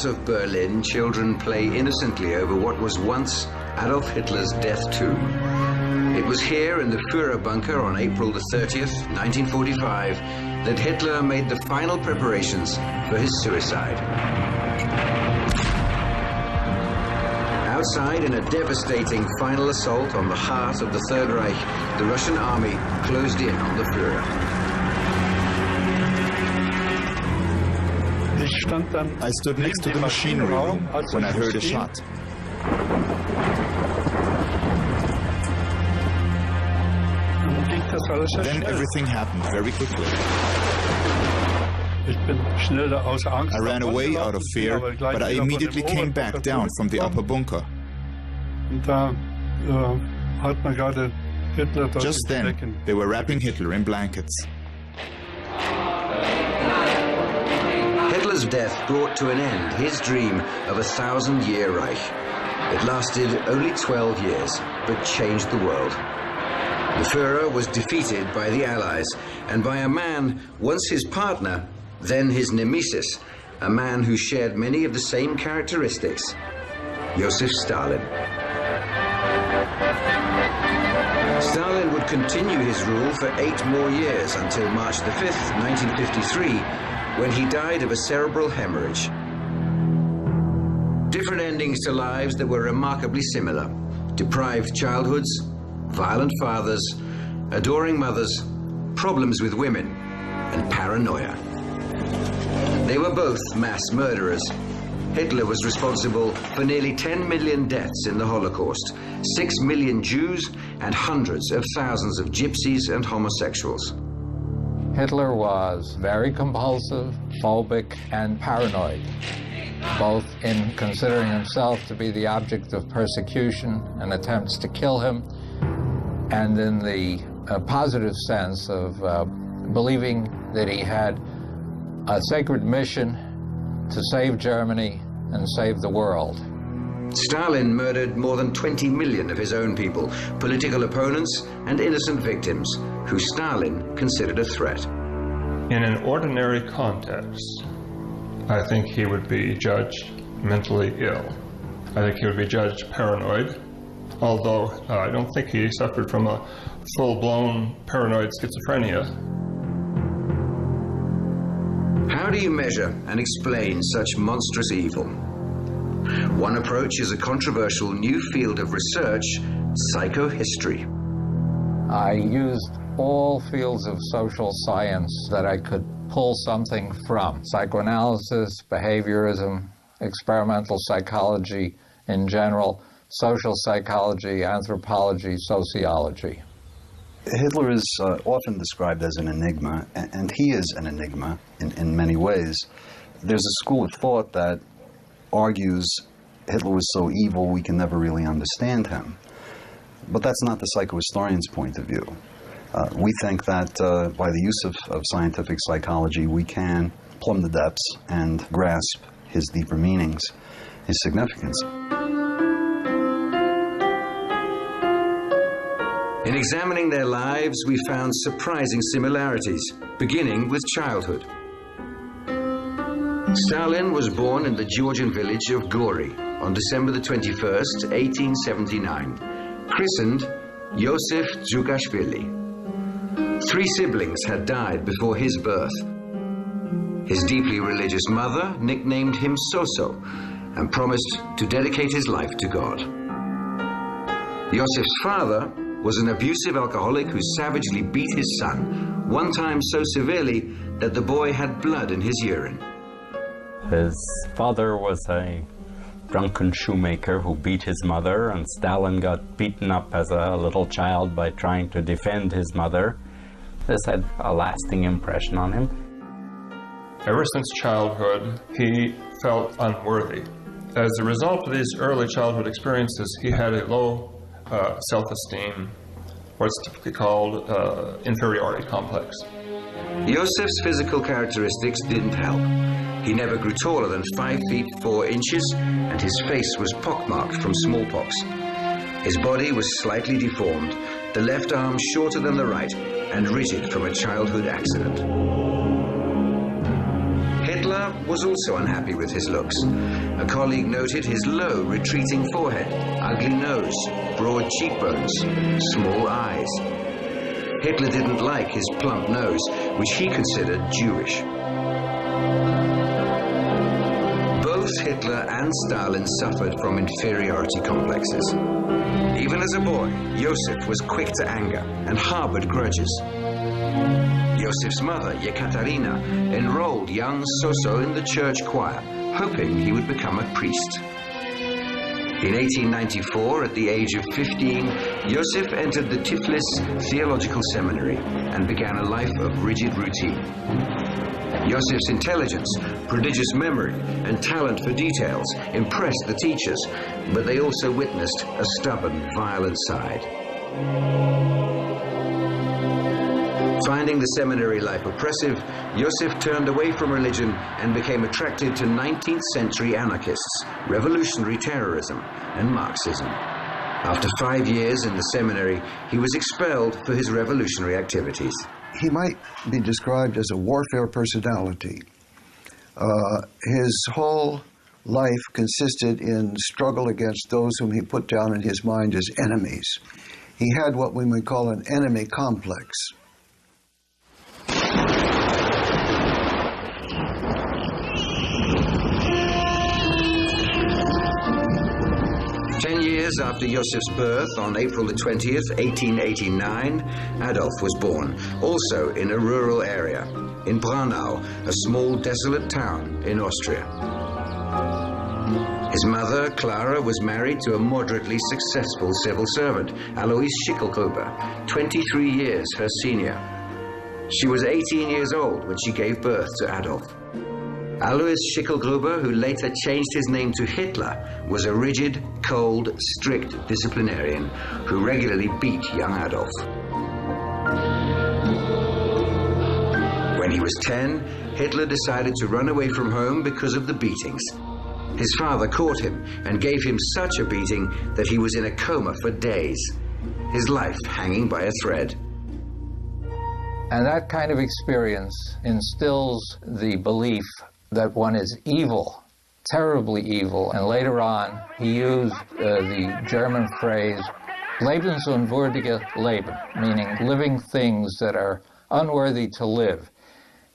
bars of Berlin, children play innocently over what was once Adolf Hitler's death tomb. It was here in the Führer bunker on April the 30th, 1945, that Hitler made the final preparations for his suicide. Outside, in a devastating final assault on the heart of the Third Reich, the Russian army closed in on the Führer. I stood next to the machinery room when I heard a shot. Then everything happened very quickly. I ran away out of fear, but I immediately came back down from the upper bunker. Just then, they were wrapping Hitler in blankets. Hitler's death brought to an end his dream of a 1,000-year Reich. It lasted only 12 years, but changed the world. The Führer was defeated by the Allies and by a man, once his partner, then his nemesis, a man who shared many of the same characteristics, Joseph Stalin. Stalin would continue his rule for 8 more years until March the 5th, 1953, when he died of a cerebral hemorrhage. Different endings to lives that were remarkably similar. Deprived childhoods, violent fathers, adoring mothers, problems with women, and paranoia. They were both mass murderers. Hitler was responsible for nearly 10 million deaths in the Holocaust, 6 million Jews, and hundreds of thousands of gypsies and homosexuals. Hitler was very compulsive, phobic, and paranoid, both in considering himself to be the object of persecution and attempts to kill him, and in the positive sense of believing that he had a sacred mission to save Germany and save the world. Stalin murdered more than 20 million of his own people, political opponents and innocent victims, who Stalin considered a threat. In an ordinary context, I think he would be judged mentally ill. I think he would be judged paranoid, although I don't think he suffered from a full-blown paranoid schizophrenia. How do you measure and explain such monstrous evil? One approach is a controversial new field of research, psychohistory. I used all fields of social science that I could pull something from. Psychoanalysis, behaviorism, experimental psychology in general, social psychology, anthropology, sociology. Hitler is often described as an enigma, and he is an enigma in many ways. There's a school of thought that argues Hitler was so evil we can never really understand him. But that's not the psychohistorian's point of view. We think that by the use of scientific psychology, we can plumb the depths and grasp his deeper meanings, his significance. In examining their lives, we found surprising similarities, beginning with childhood. Stalin was born in the Georgian village of Gori on December the 21st, 1879, christened Yosef Dzhugashvili. 3 siblings had died before his birth. His deeply religious mother nicknamed him Soso and promised to dedicate his life to God. Yosef's father was an abusive alcoholic who savagely beat his son, one time so severely that the boy had blood in his urine. His father was a drunken shoemaker who beat his mother, and Stalin got beaten up as a little child by trying to defend his mother. This had a lasting impression on him. Ever since childhood, he felt unworthy. As a result of these early childhood experiences, he had a low self-esteem, what's typically called inferiority complex. Yosef's physical characteristics didn't help. He never grew taller than 5 feet 4 inches, and his face was pockmarked from smallpox. His body was slightly deformed, the left arm shorter than the right, and rigid from a childhood accident. Hitler was also unhappy with his looks. A colleague noted his low, retreating forehead, ugly nose, broad cheekbones, small eyes. Hitler didn't like his plump nose, which he considered Jewish. Both Hitler and Stalin suffered from inferiority complexes. Even as a boy, Josef was quick to anger and harbored grudges. Josef's mother, Yekaterina, enrolled young Soso in the church choir, hoping he would become a priest. In 1894, at the age of 15, Josef entered the Tiflis Theological Seminary and began a life of rigid routine. Josef's intelligence, prodigious memory, and talent for details impressed the teachers, but they also witnessed a stubborn, violent side. Finding the seminary life oppressive, Josef turned away from religion and became attracted to 19th century anarchists, revolutionary terrorism, and Marxism. After 5 years in the seminary, he was expelled for his revolutionary activities. He might be described as a warfare personality. His whole life consisted in struggle against those whom he put down in his mind as enemies. He had what we might call an enemy complex. 10 years after Josef's birth, on April the 20th, 1889, Adolf was born, also in a rural area, in Braunau, a small desolate town in Austria. His mother, Clara, was married to a moderately successful civil servant, Alois Schicklgruber, 23 years her senior. She was 18 years old when she gave birth to Adolf. Alois Schicklgruber, who later changed his name to Hitler, was a rigid, cold, strict disciplinarian who regularly beat young Adolf. When he was 10, Hitler decided to run away from home because of the beatings. His father caught him and gave him such a beating that he was in a coma for days, his life hanging by a thread. And that kind of experience instills the belief that one is evil, terribly evil. And later on, he used the German phrase, lebensunwürdige Leben, meaning living things that are unworthy to live.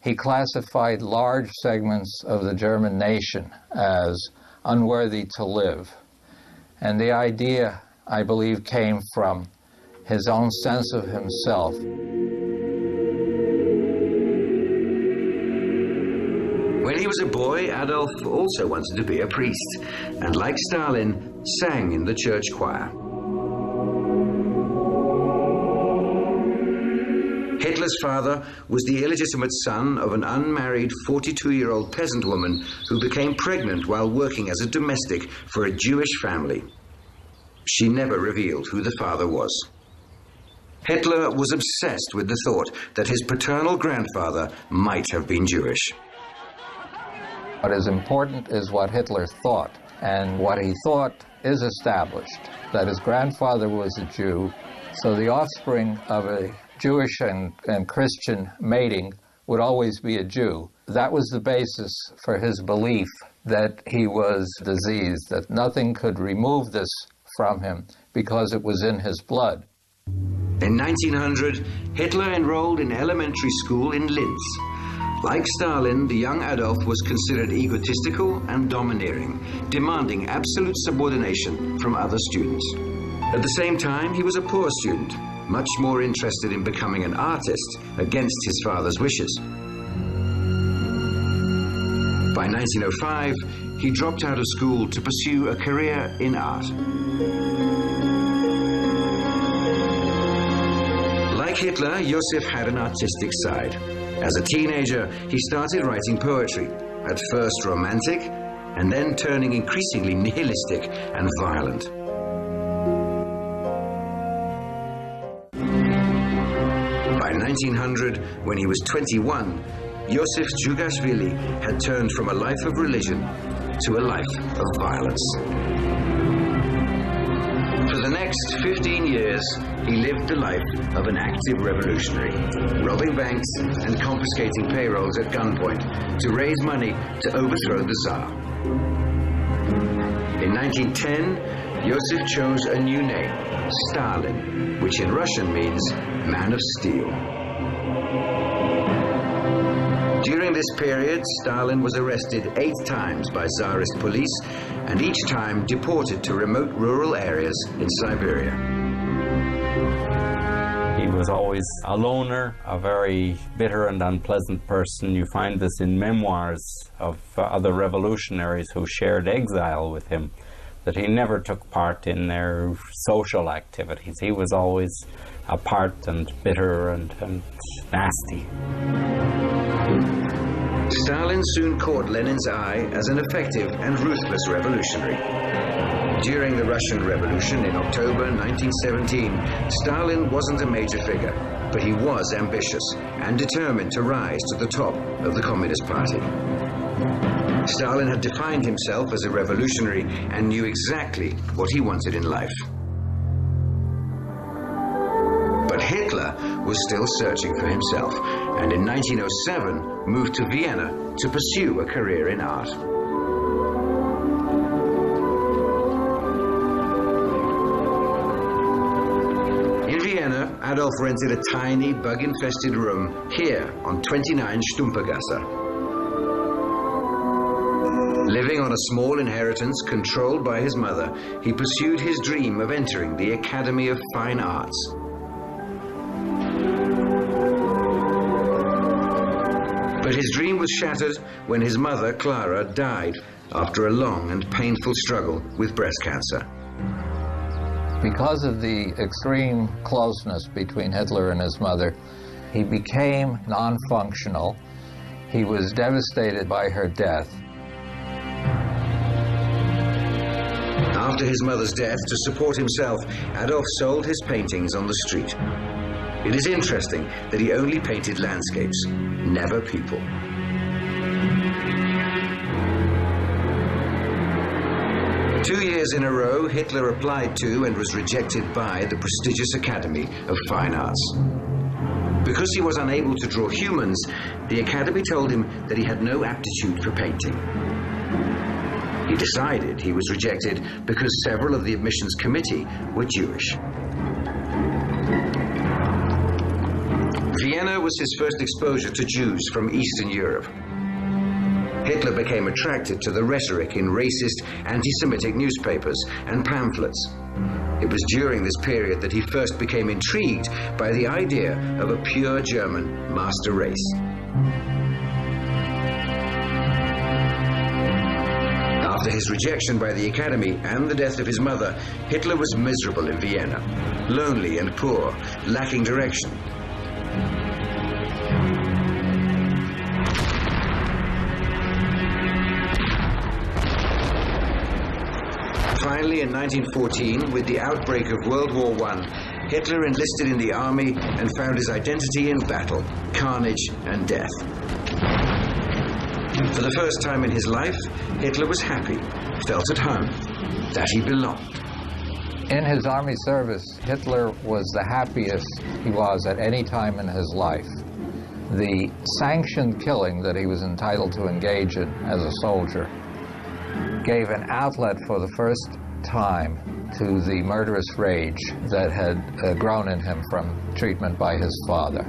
He classified large segments of the German nation as unworthy to live. And the idea, I believe, came from his own sense of himself. When he was a boy, Adolf also wanted to be a priest, and like Stalin, sang in the church choir. Hitler's father was the illegitimate son of an unmarried 42-year-old peasant woman who became pregnant while working as a domestic for a Jewish family. She never revealed who the father was. Hitler was obsessed with the thought that his paternal grandfather might have been Jewish. What is important is what Hitler thought, and what he thought is established, that his grandfather was a Jew, so the offspring of a Jewish and Christian mating would always be a Jew. That was the basis for his belief that he was diseased, that nothing could remove this from him because it was in his blood. In 1900, Hitler enrolled in elementary school in Linz. Like Stalin, the young Adolf was considered egotistical and domineering, demanding absolute subordination from other students. At the same time, he was a poor student, much more interested in becoming an artist against his father's wishes. By 1905, he dropped out of school to pursue a career in art. Like Hitler, Josef had an artistic side. As a teenager, he started writing poetry, at first romantic, and then turning increasingly nihilistic and violent. By 1900, when he was 21, Josef Djugashvili had turned from a life of religion to a life of violence. For the next 15 years, he lived the life of an active revolutionary, robbing banks and confiscating payrolls at gunpoint to raise money to overthrow the Tsar. In 1910, Joseph chose a new name, Stalin, which in Russian means man of steel. During this period, Stalin was arrested 8 times by Tsarist police and each time deported to remote rural areas in Siberia. He was always a loner, a very bitter and unpleasant person. You find this in memoirs of other revolutionaries who shared exile with him, that he never took part in their social activities. He was always apart and bitter and nasty. Stalin soon caught Lenin's eye as an effective and ruthless revolutionary. During the Russian Revolution in October 1917, Stalin wasn't a major figure, but he was ambitious and determined to rise to the top of the Communist Party. Stalin had defined himself as a revolutionary and knew exactly what he wanted in life. But Hitler was still searching for himself, and in 1907 moved to Vienna to pursue a career in art. In Vienna, Adolf rented a tiny, bug-infested room here on 29 Stumpergasse. Living on a small inheritance controlled by his mother, he pursued his dream of entering the Academy of Fine Arts. But his dream was shattered when his mother, Clara, died after a long and painful struggle with breast cancer. Because of the extreme closeness between Hitler and his mother, he became non-functional. He was devastated by her death. After his mother's death, to support himself, Adolf sold his paintings on the street. It is interesting that he only painted landscapes, never people. Two years in a row, Hitler applied to and was rejected by the prestigious Academy of Fine Arts. Because he was unable to draw humans, the Academy told him that he had no aptitude for painting. He decided he was rejected because several of the admissions committee were Jewish. Vienna was his first exposure to Jews from Eastern Europe. Hitler became attracted to the rhetoric in racist, anti-Semitic newspapers and pamphlets. It was during this period that he first became intrigued by the idea of a pure German master race. After his rejection by the Academy and the death of his mother, Hitler was miserable in Vienna, lonely and poor, lacking direction. Finally, in 1914, with the outbreak of World War I, Hitler enlisted in the army and found his identity in battle, carnage, and death. For the first time in his life, Hitler was happy, felt at home, that he belonged. In his army service, Hitler was the happiest he was at any time in his life. The sanctioned killing that he was entitled to engage in as a soldier gave an outlet for the first time to the murderous rage that had grown in him from treatment by his father.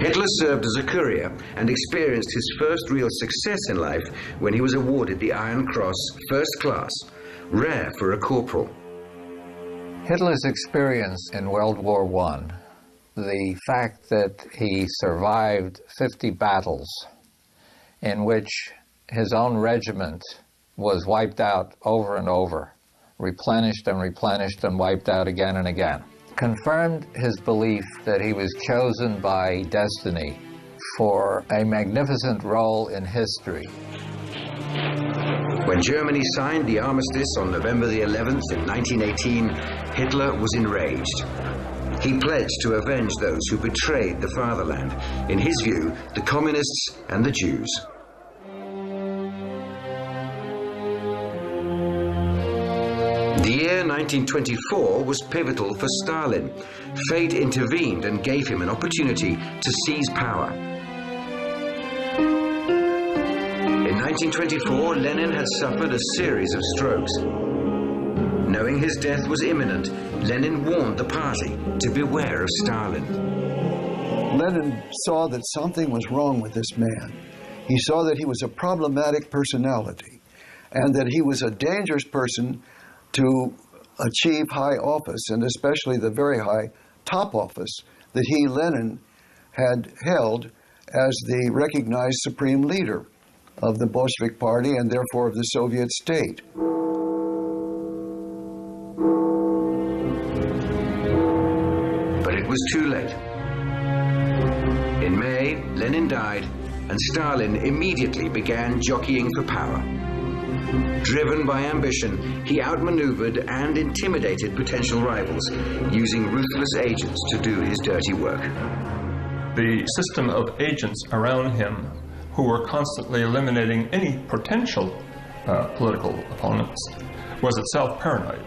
Hitler served as a courier and experienced his first real success in life when he was awarded the Iron Cross First Class, rare for a corporal. Hitler's experience in World War I, the fact that he survived 50 battles in which his own regiment was wiped out over and over, replenished and replenished and wiped out again and again, confirmed his belief that he was chosen by destiny for a magnificent role in history. When Germany signed the armistice on November the 11th in 1918, Hitler was enraged. He pledged to avenge those who betrayed the fatherland, in his view, the communists and the Jews. The year 1924 was pivotal for Stalin. Fate intervened and gave him an opportunity to seize power. In 1924, Lenin had suffered a series of strokes. Knowing his death was imminent, Lenin warned the party to beware of Stalin. Lenin saw that something was wrong with this man. He saw that he was a problematic personality and that he was a dangerous person to achieve high office, and especially the very high top office that he, Lenin, had held as the recognized supreme leader of the Bolshevik Party and therefore of the Soviet state. But it was too late. In May, Lenin died, and Stalin immediately began jockeying for power. Driven by ambition, he outmaneuvered and intimidated potential rivals, using ruthless agents to do his dirty work. The system of agents around him who were constantly eliminating any potential political opponents was itself paranoid.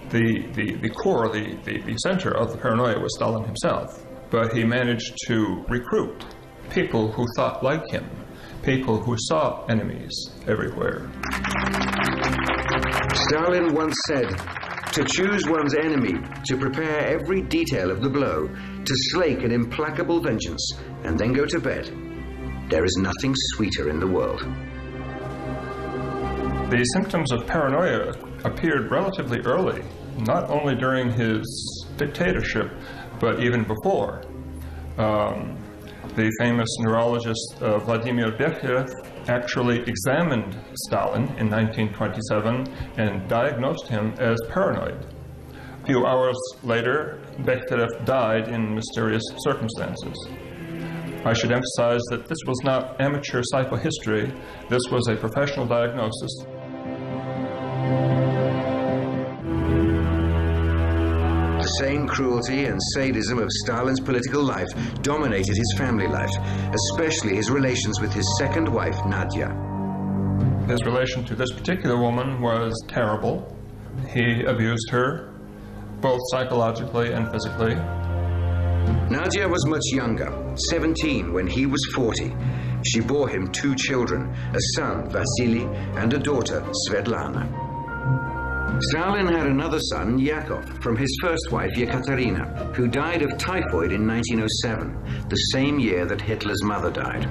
The core, the center of the paranoia was Stalin himself, but he managed to recruit people who thought like him, people who saw enemies everywhere. Stalin once said, to choose one's enemy, to prepare every detail of the blow, to slake an implacable vengeance, and then go to bed. There is nothing sweeter in the world. The symptoms of paranoia appeared relatively early, not only during his dictatorship, but even before. The famous neurologist Vladimir Bekhterev actually examined Stalin in 1927 and diagnosed him as paranoid. A few hours later, Bekhterev died in mysterious circumstances. I should emphasize that this was not amateur psychohistory. This was a professional diagnosis. The same cruelty and sadism of Stalin's political life dominated his family life, especially his relations with his second wife, Nadia. His relation to this particular woman was terrible. He abused her, both psychologically and physically. Nadia was much younger, 17 when he was 40. She bore him 2 children, a son, Vasily, and a daughter, Svetlana. Stalin had another son, Yakov, from his first wife, Yekaterina, who died of typhoid in 1907, the same year that Hitler's mother died.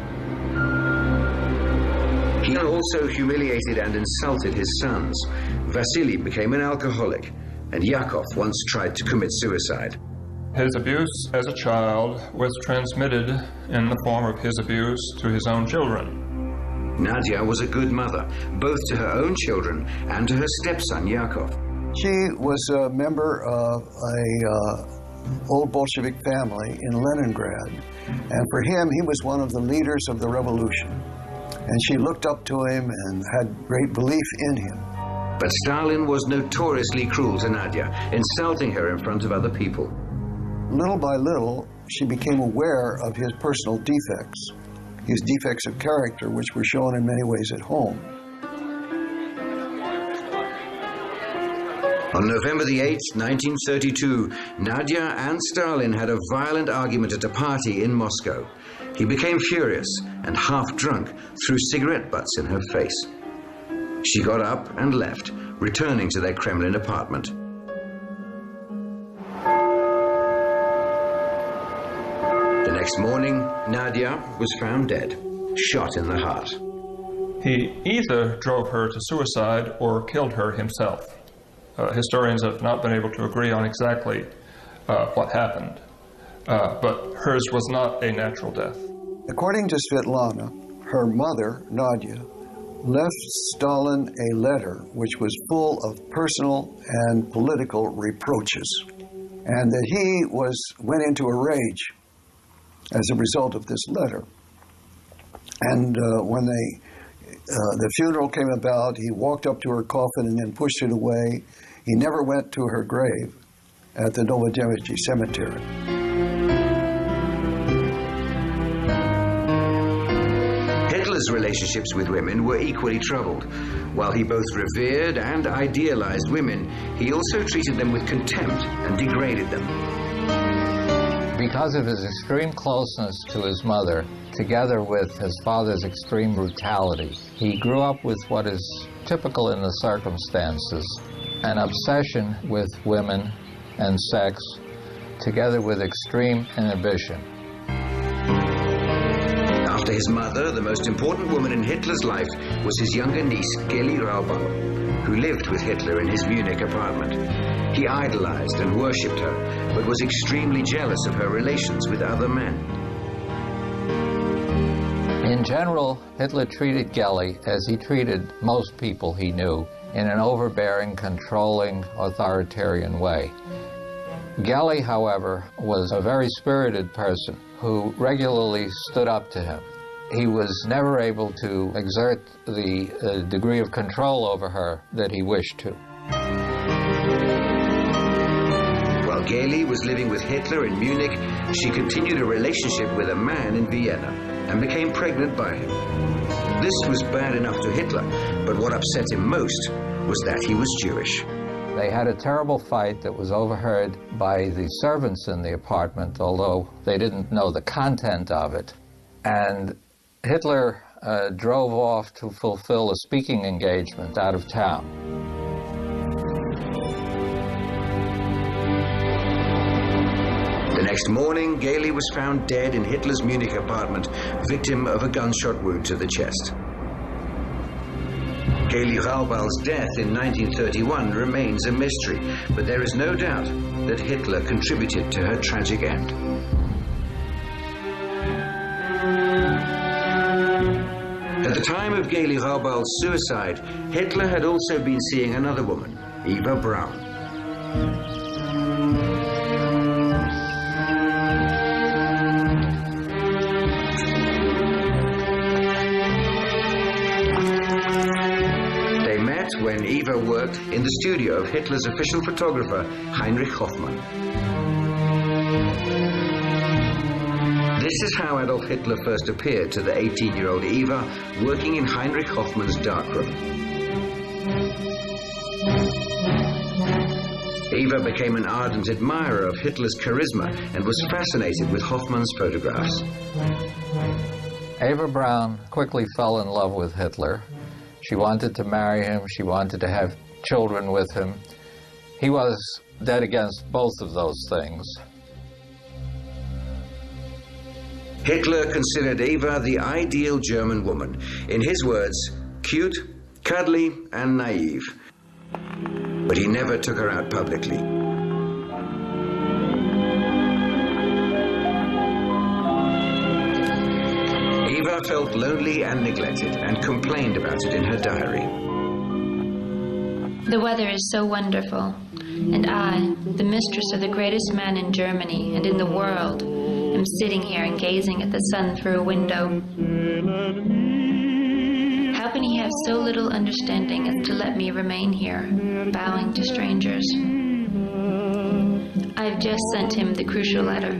He also humiliated and insulted his sons. Vasily became an alcoholic, and Yakov once tried to commit suicide. His abuse as a child was transmitted in the form of his abuse to his own children. Nadia was a good mother, both to her own children and to her stepson, Yakov. She was a member of an old Bolshevik family in Leningrad, and for him, he was one of the leaders of the revolution. And she looked up to him and had great belief in him. But Stalin was notoriously cruel to Nadia, insulting her in front of other people. Little by little, she became aware of his personal defects, his defects of character, which were shown in many ways at home. On November the 8th, 1932, Nadia and Stalin had a violent argument at a party in Moscow. He became furious and half-drunk, threw cigarette butts in her face. She got up and left, returning to their Kremlin apartment. The next morning, Nadia was found dead, shot in the heart. He either drove her to suicide or killed her himself. Historians have not been able to agree on exactly what happened, but hers was not a natural death. According to Svetlana, her mother, Nadia, left Stalin a letter which was full of personal and political reproaches, and that he went into a rage as a result of this letter. And when the funeral came about, he walked up to her coffin and then pushed it away. He never went to her grave at the Novodevichy Cemetery. Hitler's Hitler's relationships with women were equally troubled. While he both revered and idealized women, he also treated them with contempt and degraded them. Because of his extreme closeness to his mother, together with his father's extreme brutality, he grew up with what is typical in the circumstances, an obsession with women and sex, together with extreme inhibition. After his mother, the most important woman in Hitler's life was his younger niece, Geli Raubal, who lived with Hitler in his Munich apartment. He idolized and worshipped her, but was extremely jealous of her relations with other men. In general, Hitler treated Geli as he treated most people he knew, in an overbearing, controlling, authoritarian way. Geli, however, was a very spirited person who regularly stood up to him. He was never able to exert the degree of control over her that he wished to. While Geli was living with Hitler in Munich, she continued a relationship with a man in Vienna and became pregnant by him. This was bad enough to Hitler, but what upset him most was that he was Jewish. They had a terrible fight that was overheard by the servants in the apartment, although they didn't know the content of it. And Hitler drove off to fulfill a speaking engagement out of town. The next morning, Geli was found dead in Hitler's Munich apartment, victim of a gunshot wound to the chest. Geli Raubal's death in 1931 remains a mystery, but there is no doubt that Hitler contributed to her tragic end. At the time of Geli Raubal's suicide, Hitler had also been seeing another woman, Eva Braun. When Eva worked in the studio of Hitler's official photographer, Heinrich Hoffmann. This is how Adolf Hitler first appeared to the 18-year-old Eva, working in Heinrich Hoffmann's darkroom. Eva became an ardent admirer of Hitler's charisma and was fascinated with Hoffmann's photographs. Eva Braun quickly fell in love with Hitler. She wanted to marry him. She wanted to have children with him. He was dead against both of those things. Hitler considered Eva the ideal German woman. In his words, cute, cuddly, and naive. But he never took her out publicly. Eva felt lonely and neglected and complained about it in her diary. The weather is so wonderful, and I, the mistress of the greatest man in Germany and in the world, am sitting here and gazing at the sun through a window. How can he have so little understanding as to let me remain here, bowing to strangers? I've just sent him the crucial letter.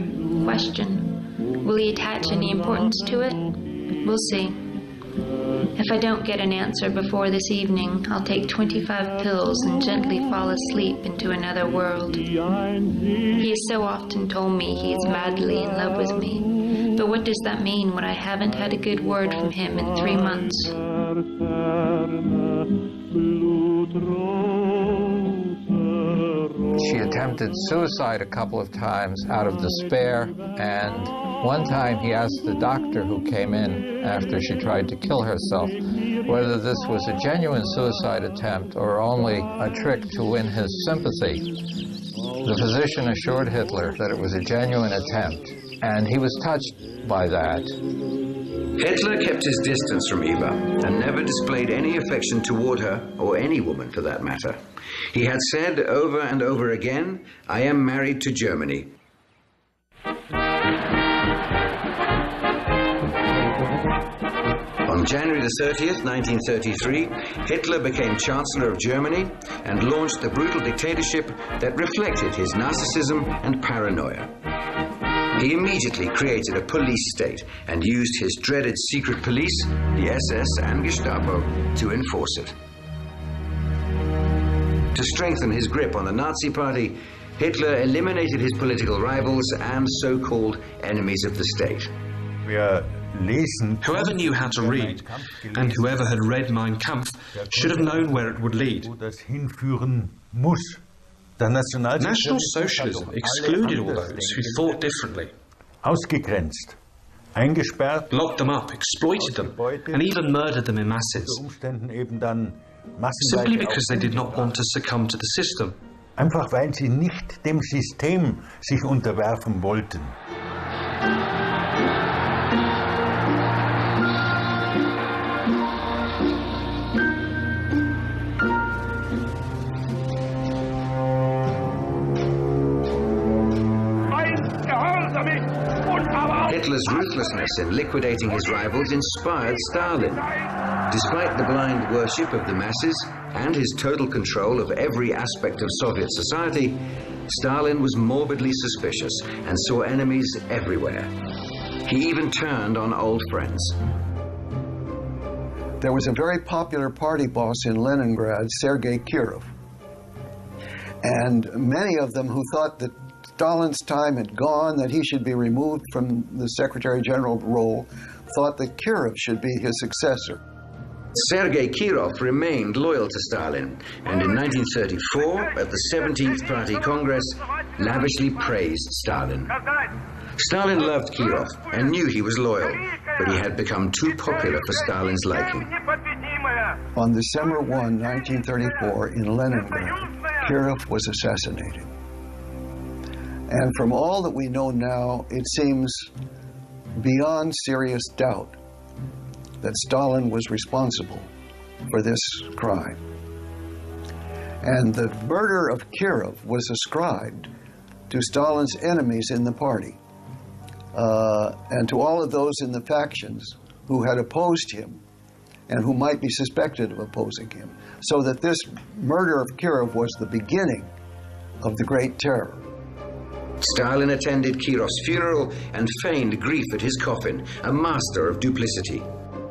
Question: will he attach any importance to it? We'll see. If I don't get an answer before this evening, I'll take 25 pills and gently fall asleep into another world. He has so often told me he is madly in love with me. But what does that mean when I haven't had a good word from him in 3 months? She attempted suicide a couple of times out of despair, and one time he asked the doctor who came in after she tried to kill herself whether this was a genuine suicide attempt or only a trick to win his sympathy. The physician assured Hitler that it was a genuine attempt, and he was touched by that. Hitler kept his distance from Eva and never displayed any affection toward her, or any woman for that matter. He had said over and over again, "I am married to Germany." On January the 30th, 1933, Hitler became Chancellor of Germany and launched the brutal dictatorship that reflected his narcissism and paranoia. He immediately created a police state and used his dreaded secret police, the SS and Gestapo, to enforce it. To strengthen his grip on the Nazi Party, Hitler eliminated his political rivals and so-called enemies of the state. Whoever knew how to read, and whoever had read Mein Kampf, should have known where it would lead. National Socialism excluded all those who thought differently. Locked them up, exploited them, and even murdered them in masses. Simply because they did not want to succumb to the system. Einfach weil sie nicht dem System sich unterwerfen wollten. Hitler's ruthlessness in liquidating his rivals inspired Stalin. Despite the blind worship of the masses and his total control of every aspect of Soviet society, Stalin was morbidly suspicious and saw enemies everywhere. He even turned on old friends. There was a very popular party boss in Leningrad, Sergei Kirov. And many of them who thought that Stalin's time had gone, that he should be removed from the Secretary General role, thought that Kirov should be his successor. Sergei Kirov remained loyal to Stalin, and in 1934, at the 17th Party Congress, lavishly praised Stalin. Stalin loved Kirov and knew he was loyal, but he had become too popular for Stalin's liking. On December 1, 1934, in Leningrad, Kirov was assassinated. And from all that we know now, it seems beyond serious doubt that Stalin was responsible for this crime. And the murder of Kirov was ascribed to Stalin's enemies in the party and to all of those in the factions who had opposed him and who might be suspected of opposing him. So that this murder of Kirov was the beginning of the Great Terror. Stalin attended Kirov's funeral and feigned grief at his coffin, a master of duplicity.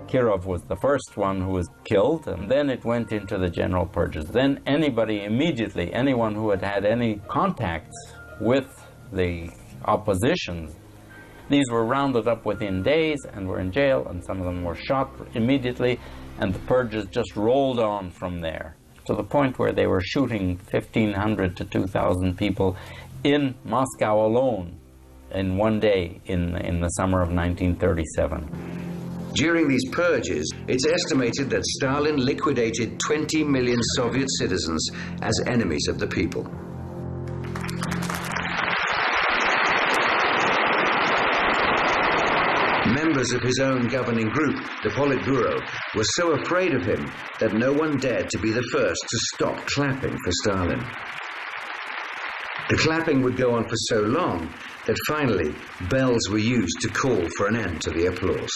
Kirov was the first one who was killed, and then it went into the general purges. Then anybody immediately, anyone who had had any contacts with the opposition, these were rounded up within days and were in jail, and some of them were shot immediately, and the purges just rolled on from there, to the point where they were shooting 1,500 to 2,000 people in Moscow alone in one day in the summer of 1937. During these purges, it's estimated that Stalin liquidated 20 million Soviet citizens as enemies of the people. Members of his own governing group, the Politburo, were so afraid of him that no one dared to be the first to stop clapping for Stalin. The clapping would go on for so long that finally bells were used to call for an end to the applause.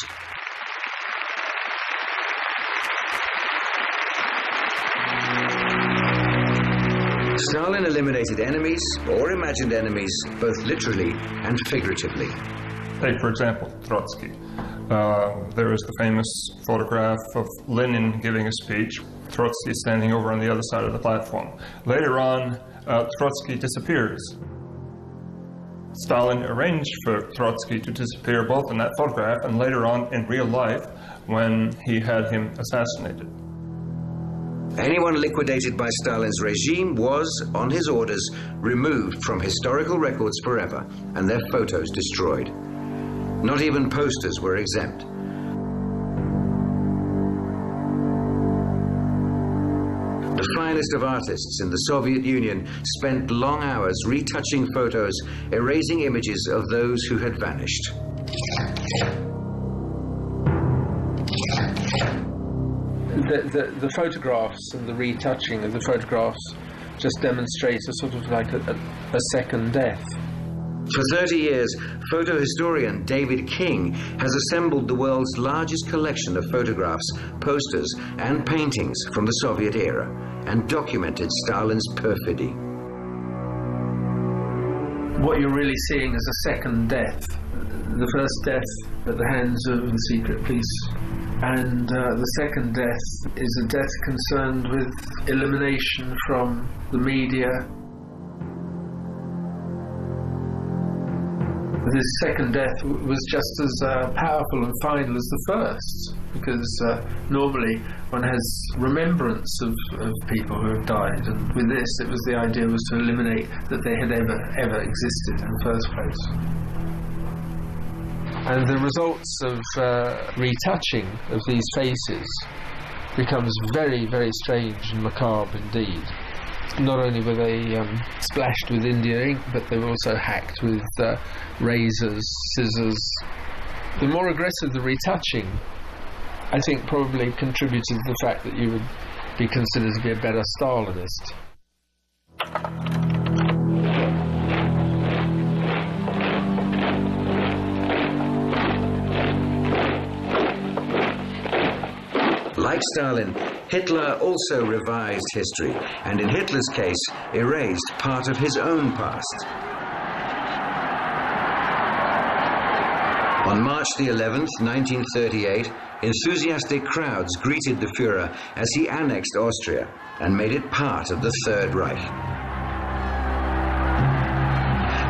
Stalin eliminated enemies, or imagined enemies, both literally and figuratively. Take, for example, Trotsky. There is the famous photograph of Lenin giving a speech, Trotsky standing over on the other side of the platform. Later on, Trotsky disappears. Stalin arranged for Trotsky to disappear both in that photograph and later on in real life when he had him assassinated. Anyone liquidated by Stalin's regime was, on his orders, removed from historical records forever and their photos destroyed. Not even posters were exempt. The finest of artists in the Soviet Union spent long hours retouching photos, erasing images of those who had vanished. The photographs and the retouching of the photographs just demonstrate a sort of like a second death. For 30 years, photo historian David King has assembled the world's largest collection of photographs, posters, and paintings from the Soviet era and documented Stalin's perfidy. what you're really seeing is a second death. The first death at the hands of the secret police, and the second death is a death concerned with elimination from the media. This second death was just as powerful and final as the first, because normally one has remembrance of people who have died, and with this it was the idea was to eliminate that they had ever existed in the first place. And the results of retouching of these faces becomes very, very strange and macabre indeed. Not only were they splashed with India ink, but they were also hacked with razors, scissors. The more aggressive the retouching, I think probably contributed to the fact that you would be considered to be a better Stalinist. Like Stalin, Hitler also revised history, and in Hitler's case, erased part of his own past. On March the 11th, 1938, enthusiastic crowds greeted the Führer as he annexed Austria and made it part of the Third Reich.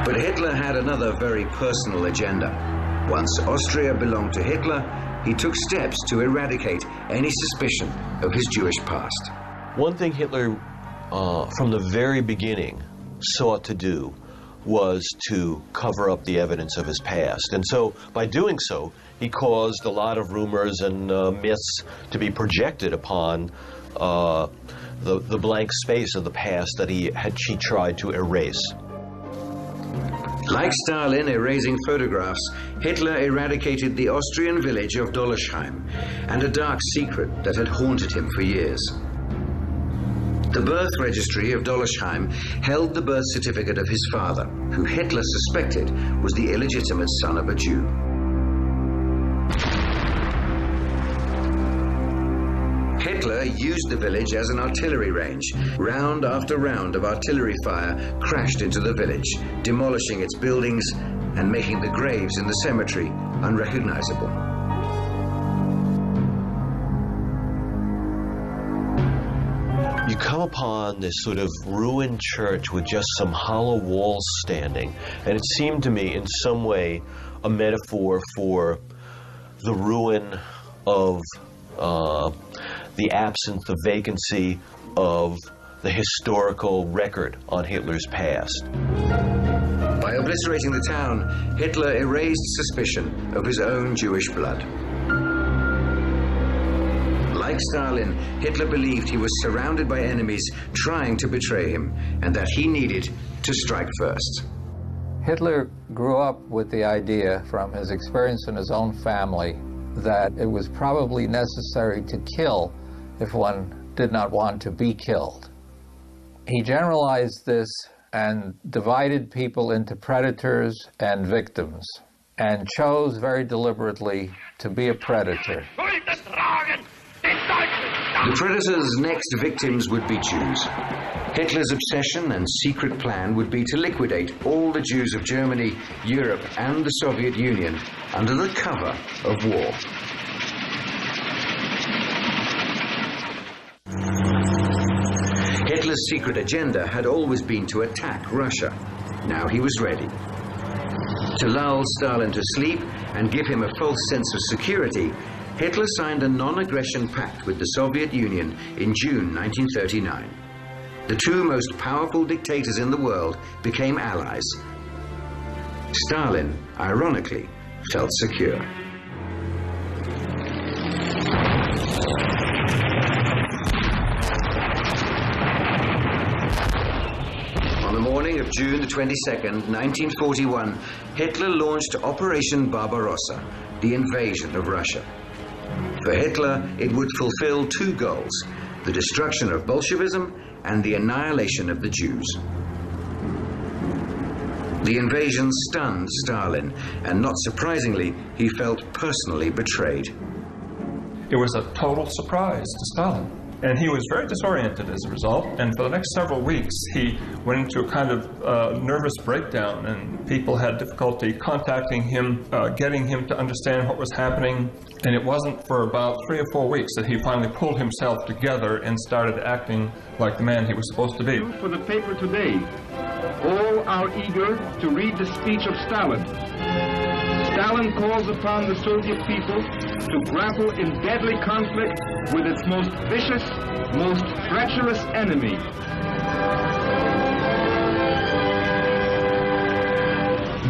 But Hitler had another very personal agenda. Once Austria belonged to Hitler, he took steps to eradicate any suspicion of his Jewish past. One thing Hitler, from the very beginning, sought to do was to cover up the evidence of his past. And so, by doing so, he caused a lot of rumors and myths to be projected upon the blank space of the past that he tried to erase. Like Stalin erasing photographs, Hitler eradicated the Austrian village of Dollersheim and a dark secret that had haunted him for years. The birth registry of Dollersheim held the birth certificate of his father, who Hitler suspected was the illegitimate son of a Jew. Hitler used the village as an artillery range. Round after round of artillery fire crashed into the village, demolishing its buildings and making the graves in the cemetery unrecognizable. You come upon this sort of ruined church with just some hollow walls standing, and it seemed to me in some way a metaphor for the ruin of the absence, the vacancy of the historical record on Hitler's past. By obliterating the town, Hitler erased suspicion of his own Jewish blood. Like Stalin, Hitler believed he was surrounded by enemies trying to betray him, and that he needed to strike first. Hitler grew up with the idea from his experience in his own family that it was probably necessary to kill if one did not want to be killed. He generalized this and divided people into predators and victims, and chose very deliberately to be a predator. The predator's next victims would be Jews. Hitler's obsession and secret plan would be to liquidate all the Jews of Germany, Europe, and the Soviet Union under the cover of war. Hitler's secret agenda had always been to attack Russia. Now he was ready. To lull Stalin to sleep and give him a false sense of security, Hitler signed a non-aggression pact with the Soviet Union in June 1939. The two most powerful dictators in the world became allies. Stalin, ironically, felt secure. On the morning of June the 22nd, 1941, Hitler launched Operation Barbarossa, the invasion of Russia. For Hitler, it would fulfill two goals: the destruction of Bolshevism and the annihilation of the Jews. The invasion stunned Stalin, and not surprisingly, he felt personally betrayed. It was a total surprise to Stalin. And he was very disoriented as a result, and for the next several weeks he went into a kind of nervous breakdown, and people had difficulty contacting him, getting him to understand what was happening. And it wasn't for about 3 or 4 weeks that he finally pulled himself together and started acting like the man he was supposed to be. For the paper today, all are eager to read the speech of Stalin. Stalin calls upon the Soviet people to grapple in deadly conflict with its most vicious, most treacherous enemy.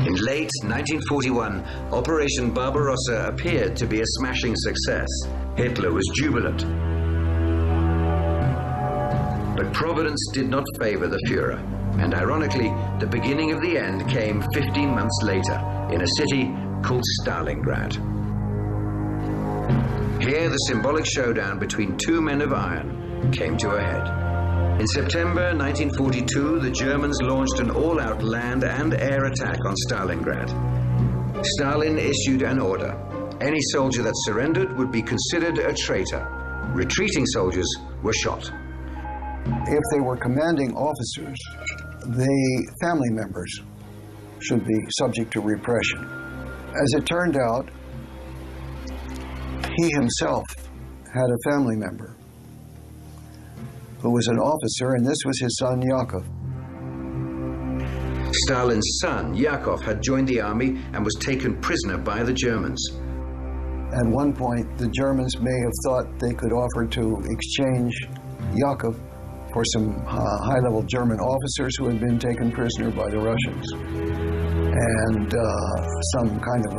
In late 1941, Operation Barbarossa appeared to be a smashing success. Hitler was jubilant. But Providence did not favor the Führer, and ironically, the beginning of the end came 15 months later in a city called Stalingrad. Here, the symbolic showdown between two men of iron came to a head. In September 1942, the Germans launched an all-out land and air attack on Stalingrad. Stalin issued an order. Any soldier that surrendered would be considered a traitor. Retreating soldiers were shot. If they were commanding officers, the family members should be subject to repression. As it turned out, he himself had a family member who was an officer, and this was his son, Yakov. Stalin's son, Yakov, had joined the army and was taken prisoner by the Germans. At one point, the Germans may have thought they could offer to exchange Yakov for some high-level German officers who had been taken prisoner by the Russians. And some kind of an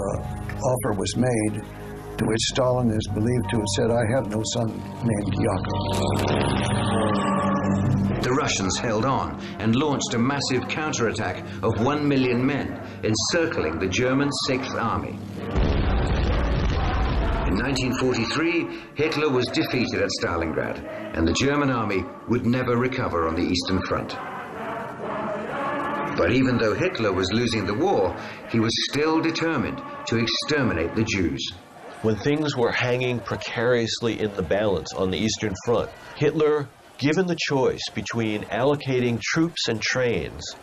offer was made, to which Stalin is believed to have said, "I have no son named Yakov." The Russians held on and launched a massive counterattack of 1 million men, encircling the German 6th Army. In 1943, Hitler was defeated at Stalingrad, and the German army would never recover on the Eastern Front. But even though Hitler was losing the war, he was still determined to exterminate the Jews. When things were hanging precariously in the balance on the Eastern Front, Hitler, given the choice between allocating troops and trains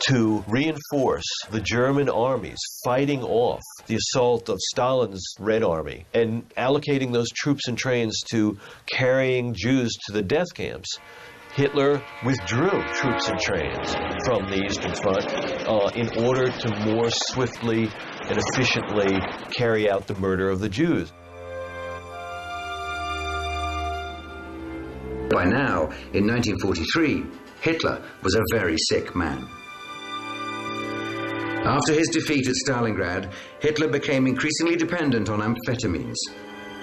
to reinforce the German armies fighting off the assault of Stalin's Red Army and allocating those troops and trains to carrying Jews to the death camps, Hitler withdrew troops and trains from the Eastern Front in order to more swiftly and efficiently carry out the murder of the Jews. By now, in 1943, Hitler was a very sick man. After his defeat at Stalingrad, Hitler became increasingly dependent on amphetamines.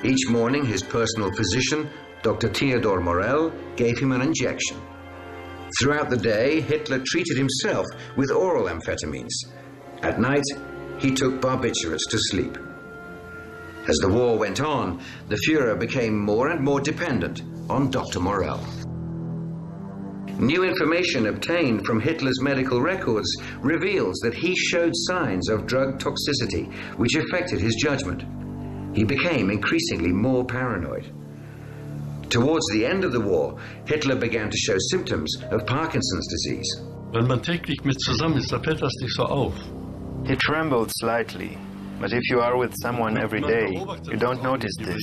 Each morning, his personal physician, Dr. Theodor Morell, gave him an injection. Throughout the day, Hitler treated himself with oral amphetamines. At night, he took barbiturates to sleep. As the war went on, the Führer became more and more dependent on Dr. Morell. New information obtained from Hitler's medical records reveals that he showed signs of drug toxicity, which affected his judgment. He became increasingly more paranoid. Towards the end of the war, Hitler began to show symptoms of Parkinson's disease. Wenn man täglich mit zusammen ist, da fällt das nicht so auf. He trembled slightly, but if you are with someone every day, you don't notice this.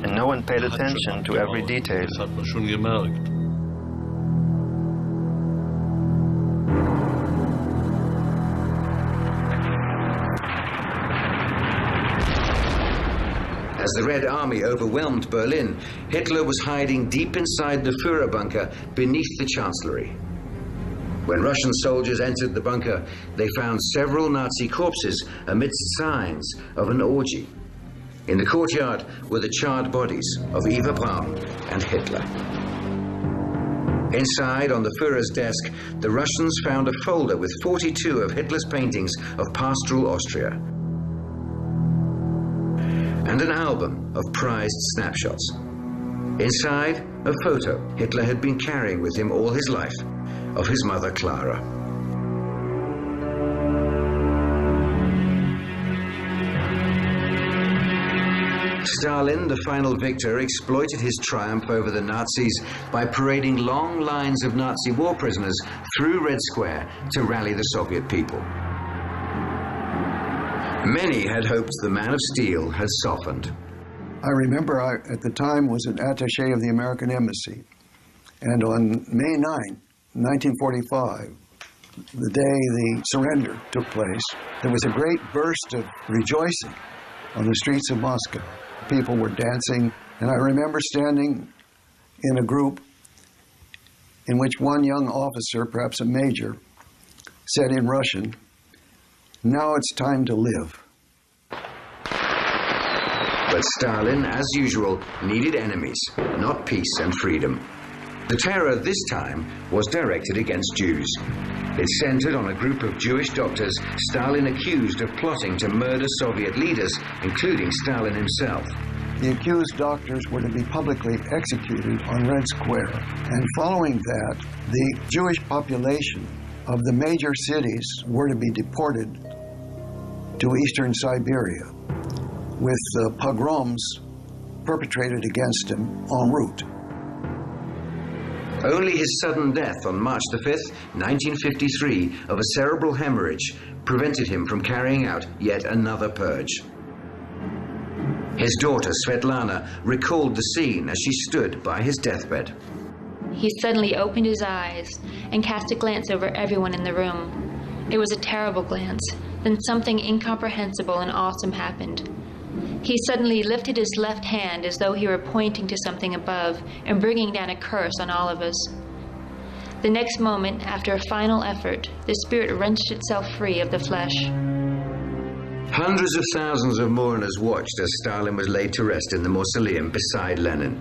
And no one paid attention to every detail. Das hat man schon gemerkt. As the Red Army overwhelmed Berlin, Hitler was hiding deep inside the Führer bunker beneath the Chancellery. When Russian soldiers entered the bunker, they found several Nazi corpses amidst signs of an orgy. In the courtyard were the charred bodies of Eva Braun and Hitler. Inside, on the Führer's desk, the Russians found a folder with 42 of Hitler's paintings of pastoral Austria, and an album of prized snapshots. Inside, a photo Hitler had been carrying with him all his life of his mother Clara. Stalin, the final victor, exploited his triumph over the Nazis by parading long lines of Nazi war prisoners through Red Square to rally the Soviet people. Many had hoped the man of steel had softened. I remember I, at the time, was an attaché of the American Embassy. And on May 9, 1945, the day the surrender took place, there was a great burst of rejoicing on the streets of Moscow. People were dancing, and I remember standing in a group in which one young officer, perhaps a major, said in Russian, "Now it's time to live." But Stalin, as usual, needed enemies, not peace and freedom. The terror this time was directed against Jews. It centered on a group of Jewish doctors Stalin accused of plotting to murder Soviet leaders, including Stalin himself. The accused doctors were to be publicly executed on Red Square. And following that, the Jewish population of the major cities were to be deported to eastern Siberia, with pogroms perpetrated against him en route. Only his sudden death on March the 5th, 1953, of a cerebral hemorrhage prevented him from carrying out yet another purge. His daughter, Svetlana, recalled the scene as she stood by his deathbed. He suddenly opened his eyes and cast a glance over everyone in the room. It was a terrible glance. Then something incomprehensible and awesome happened. He suddenly lifted his left hand as though he were pointing to something above and bringing down a curse on all of us. The next moment, after a final effort, the spirit wrenched itself free of the flesh. Hundreds of thousands of mourners watched as Stalin was laid to rest in the mausoleum beside Lenin.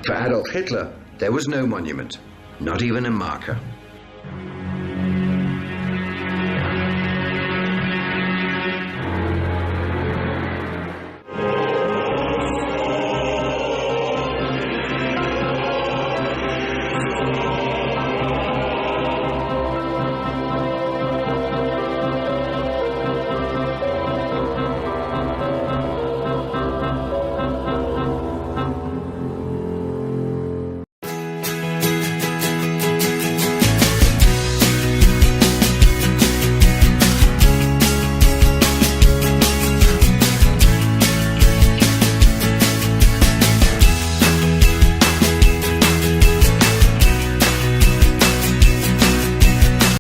For Adolf Hitler, there was no monument, not even a marker.